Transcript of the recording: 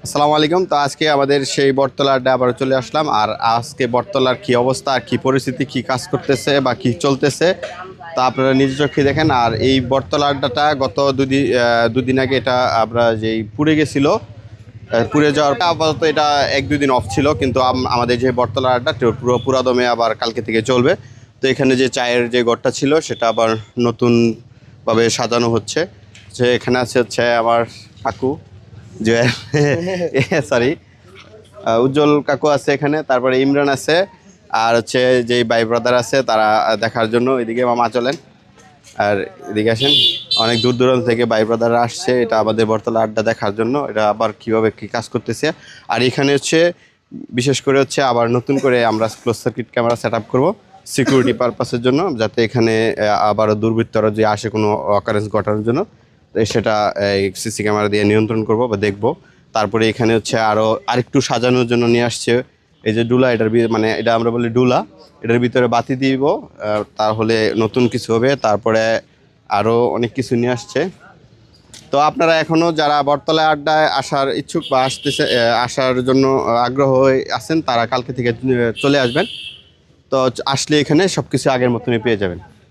আসসালামু আলাইকুম। তো আজকে আমাদের সেই বটতলা আড্ডা আবার চলে আসলাম। আর আজকে বটতলার কি অবস্থা, আর কি পরিস্থিতি, কি কাজ করতেছে বা কি চলতেছে তা আপনারা নিজ চোখে দেখেন। আর এই বটতলা আড্ডাটা গত দুদিন আগে এটা আমরা যেই পুড়ে গেছিল, পুড়ে যাওয়ার পর আপাতত এটা 1-2 দিন অফ ছিল, কিন্তু আমাদের যে বটতলা আড্ডা পুরো পুরাদমে আবার কালকে থেকে চলবে। তো এখানে যে চায়ের যে ঘরটা ছিল সেটা আবার নতুনভাবে সাজানো হচ্ছে। যে এখানে হচ্ছে আমার কাকু, যে সরি, উজ্জ্বল কাকু আছে এখানে, তারপরে ইমরান আছে, আর হচ্ছে যে ভাই ব্রাদার আছে তারা দেখার জন্য। এদিকে মামা চলেন, আর এদিকে আসেন। অনেক দূর দূরান্ত থেকে ভাই ব্রাদাররা আসছে এটা আমাদের বটতলা আড্ডা দেখার জন্য, এটা আবার কিভাবে কি কাজ করতেছে। আর এখানে হচ্ছে বিশেষ করে হচ্ছে আবার নতুন করে আমরা close circuit camera set up করবো সিকিউরিটি পারপাসের জন্য, যাতে এখানে আবারও দুর্বৃত্তরা যে আসে কোনো অকারেন্স ঘটানোর জন্য, তো সেটা সিসি ক্যামেরা দিয়ে নিয়ন্ত্রণ করব বা দেখব। তারপরে এখানে হচ্ছে আরও আরেকটু সাজানোর জন্য নিয়ে আসছে এই যে ডুলা, মানে এটা আমরা বলি ডুলা, এটার ভিতরে বাতি দিব, তাহলে নতুন কিছু হবে। তারপরে আরও অনেক কিছু নিয়ে আসছে। তো আপনারা এখনও যারা বটতলা আড্ডায় আসার ইচ্ছুক বা আসার জন্য আগ্রহ হয়ে আছেন, তারা কালকে থেকে চলে আসবেন। তো আসলে এখানে সব কিছু আগের মতনই পেয়ে যাবেন।